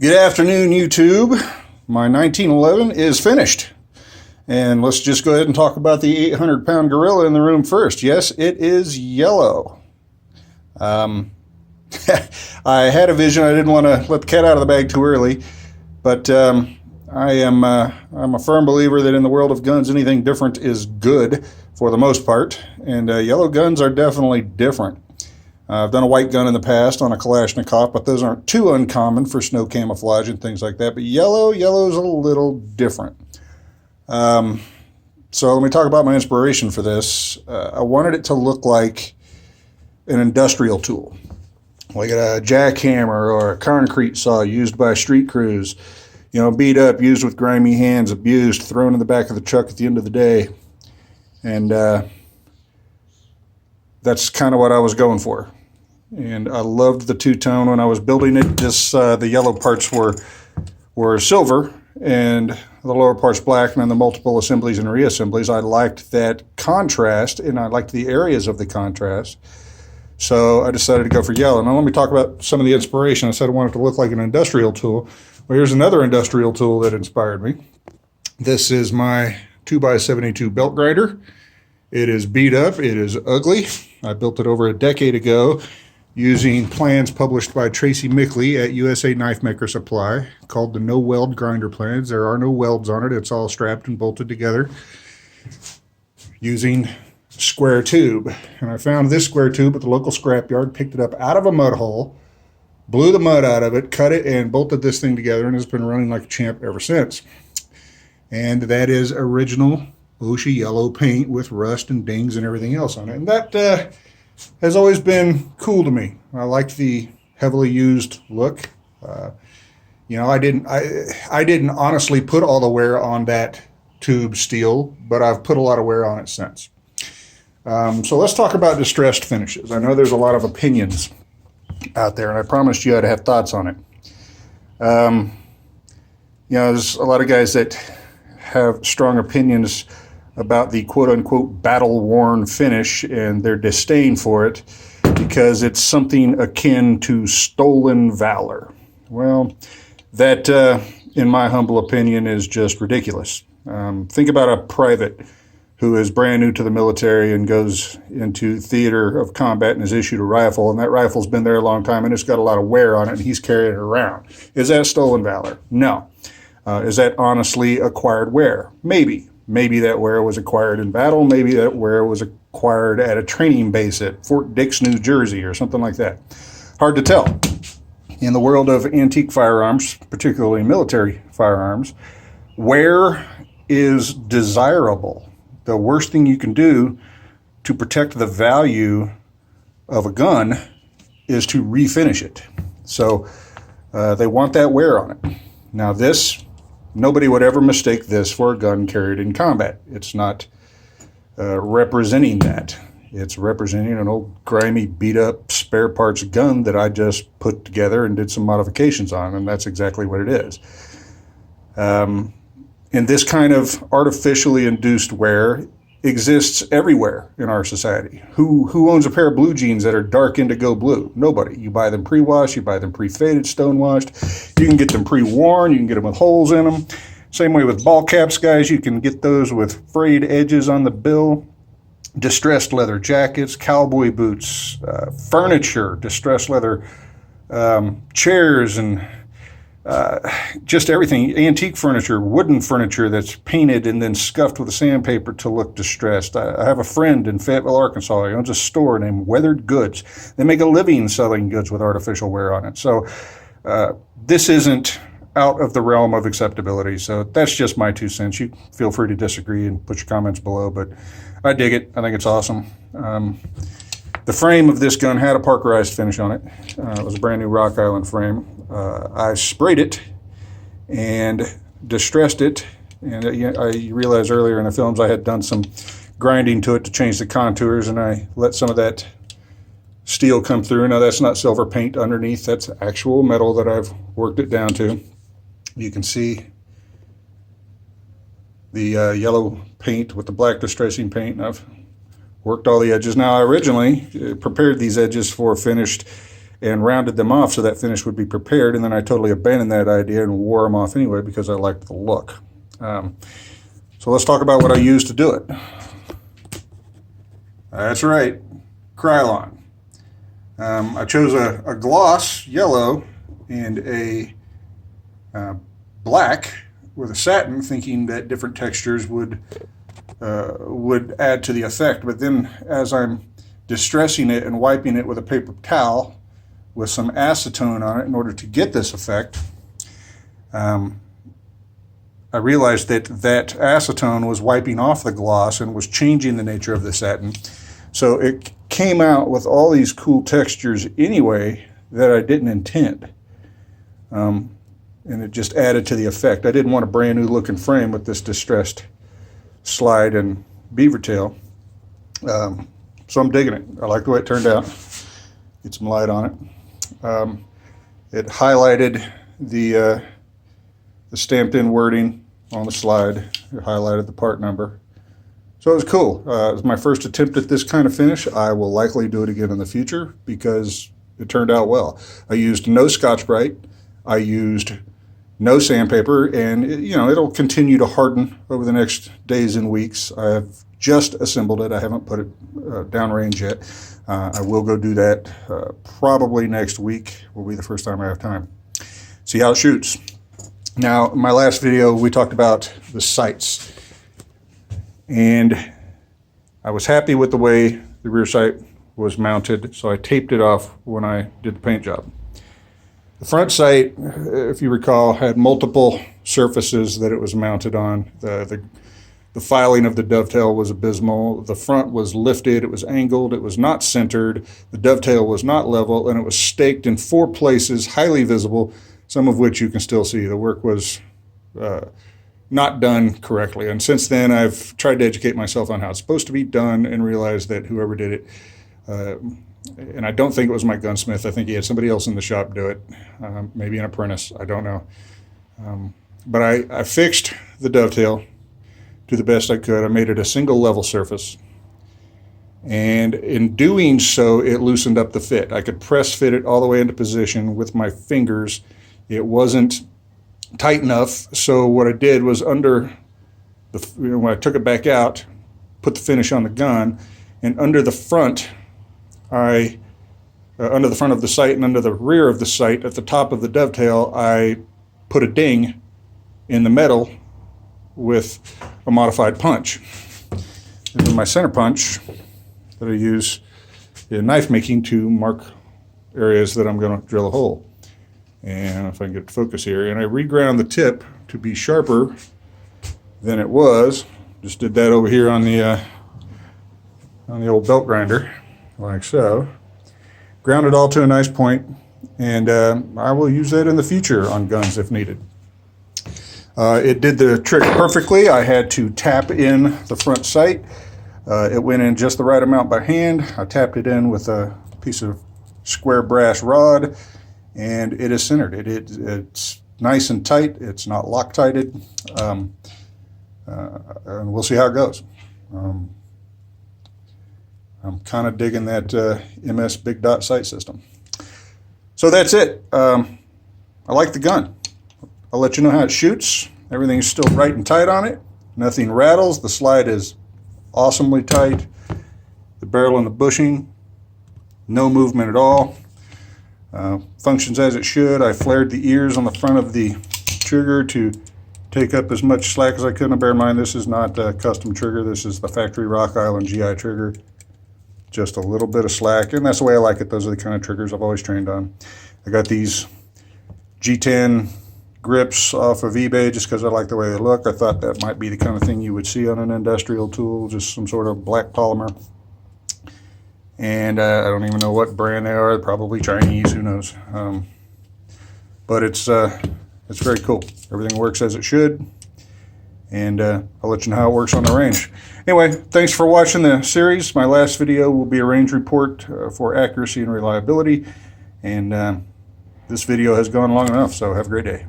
Good afternoon, YouTube. My 1911 is finished. And let's just go ahead and talk about the 800-pound gorilla in the room first. Yes, it is yellow. I had a vision. I didn't want to let the cat out of the bag too early. But I'm a firm believer that in the world of guns, anything different is good for the most part. And yellow guns are definitely different. I've done a white gun in the past on a Kalashnikov, but those aren't too uncommon for snow camouflage and things like that. But yellow's a little different. So let me talk about my inspiration for this. I wanted it to look like an industrial tool, like a jackhammer or a concrete saw used by street crews. You know, beat up, used with grimy hands, abused, thrown in the back of the truck at the end of the day. And that's kind of what I was going for. And I loved the two-tone when I was building it. The yellow parts were silver and the lower parts black, and then the multiple assemblies and reassemblies. I liked that contrast, and I liked the areas of the contrast. So I decided to go for yellow. Now let me talk about some of the inspiration. I said I wanted it to look like an industrial tool. Well, here's another industrial tool that inspired me. This is my 2x72 belt grinder. It is beat up. It is ugly. I built it over a decade ago using plans published by Tracy Mickley at USA Knifemaker Supply called the no weld grinder plans. There are no welds on it. It's all strapped and bolted together using square tube. And I found this square tube at the local scrapyard, picked it up out of a mud hole, blew the mud out of it, cut it, and bolted this thing together, and it's been running like a champ ever since. And that is original OSHA yellow paint with rust and dings and everything else on it. And that has always been cool to me. I like the heavily used look. You know, I didn't honestly put all the wear on that tube steel, but I've put a lot of wear on it since. So let's talk about distressed finishes. I know there's a lot of opinions out there, and I promised you I'd have thoughts on it. You know, there's a lot of guys that have strong opinions about the quote-unquote battle-worn finish and their disdain for it because it's something akin to stolen valor. Well, that, in my humble opinion, is just ridiculous. Think about a private who is brand new to the military and goes into theater of combat and is issued a rifle, and that rifle's been there a long time and it's got a lot of wear on it, and he's carrying it around. Is that stolen valor? No. Is that honestly acquired wear? Maybe. Maybe that wear was acquired in battle. Maybe that wear was acquired at a training base at Fort Dix, New Jersey, or something like that. Hard to tell. In the world of antique firearms, particularly military firearms, wear is desirable. The worst thing you can do to protect the value of a gun is to refinish it. So they want that wear on it. Now this, nobody would ever mistake this for a gun carried in combat. It's not representing that. It's representing an old grimy beat up spare parts gun that I just put together and did some modifications on, and that's exactly what it is. And this kind of artificially induced wear exists everywhere in our society. Who owns a pair of blue jeans that are dark indigo blue? Nobody. You buy them pre-washed, you buy them pre-faded, stone-washed. You can get them pre-worn, you can get them with holes in them. Same way with ball caps, guys. You can get those with frayed edges on the bill. Distressed leather jackets, cowboy boots, furniture, distressed leather chairs, and just everything, antique furniture, wooden furniture that's painted and then scuffed with sandpaper to look distressed. I have a friend in Fayetteville, Arkansas. He owns a store named Weathered Goods. They make a living selling goods with artificial wear on it. So this isn't out of the realm of acceptability. So that's just my 2 cents. You feel free to disagree and put your comments below, but I dig it. I think it's awesome. The frame of this gun had a parkerized finish on it. It was a brand new Rock Island frame. I sprayed it and distressed it, and I realized earlier in the films I had done some grinding to it to change the contours, and I let some of that steel come through. Now that's not silver paint underneath, that's actual metal that I've worked it down to. You can see the yellow paint with the black distressing paint, and I've worked all the edges. Now I originally prepared these edges for finished and rounded them off so that finish would be prepared, and then I totally abandoned that idea and wore them off anyway because I liked the look. So let's talk about what I used to do it. That's right, Krylon. I chose a gloss yellow and a black with a satin, thinking that different textures would add to the effect. But then as I'm distressing it and wiping it with a paper towel with some acetone on it in order to get this effect, I realized that acetone was wiping off the gloss and was changing the nature of the satin. So it came out with all these cool textures anyway that I didn't intend. And it just added to the effect. I didn't want a brand new looking frame with this distressed slide and beaver tail. So I'm digging it. I like the way it turned out. Get some light on it. It highlighted the stamped in wording on the slide. It highlighted the part number. So it was cool. It was my first attempt at this kind of finish. I will likely do it again in the future because it turned out well. I used no Scotch-Brite. I used no sandpaper, and it'll continue to harden over the next days and weeks. I have just assembled it. I haven't put it downrange yet. I will go do that probably next week. Will be the first time I have time. See how it shoots. Now, in my last video, we talked about the sights, and I was happy with the way the rear sight was mounted, so I taped it off when I did the paint job. The front sight, if you recall, had multiple surfaces that it was mounted on. The filing of the dovetail was abysmal. The front was lifted, it was angled, it was not centered, the dovetail was not level, and it was staked in 4 places, highly visible, some of which you can still see. The work was not done correctly. And since then, I've tried to educate myself on how it's supposed to be done and realized that whoever did it, and I don't think it was my gunsmith. I think he had somebody else in the shop do it, maybe an apprentice. I don't know. But I fixed the dovetail to the best I could. I made it a single level surface. And in doing so, it loosened up the fit. I could press fit it all the way into position with my fingers. It wasn't tight enough. So what I did was when I took it back out, put the finish on the gun, and under the front, under the front of the sight and under the rear of the sight at the top of the dovetail, I put a ding in the metal with a modified punch. This is my center punch that I use in knife making to mark areas that I'm going to drill a hole. And if I can get to focus here, and I reground the tip to be sharper than it was. Just did that over here on the old belt grinder, like so. Ground it all to a nice point, and I will use that in the future on guns if needed. It did the trick perfectly. I had to tap in the front sight. It went in just the right amount by hand. I tapped it in with a piece of square brass rod, and it is centered. It's nice and tight. It's not Loctited, and we'll see how it goes. I'm kind of digging that MS Big Dot sight system. So that's it. I like the gun. I'll let you know how it shoots. Everything's still right and tight on it. Nothing rattles. The slide is awesomely tight. The barrel and the bushing, no movement at all. Functions as it should. I flared the ears on the front of the trigger to take up as much slack as I could. Now bear in mind, this is not a custom trigger. This is the factory Rock Island GI trigger. Just a little bit of slack, and that's the way I like it. Those are the kind of triggers I've always trained on. I got these G10 grips off of eBay just because I like the way they look. I thought that might be the kind of thing you would see on an industrial tool, just some sort of black polymer. And I don't even know what brand they are. Probably Chinese, who knows. But it's very cool. Everything works as it should. And I'll let you know how it works on the range. Anyway, thanks for watching the series. My last video will be a range report for accuracy and reliability. And this video has gone long enough, so have a great day.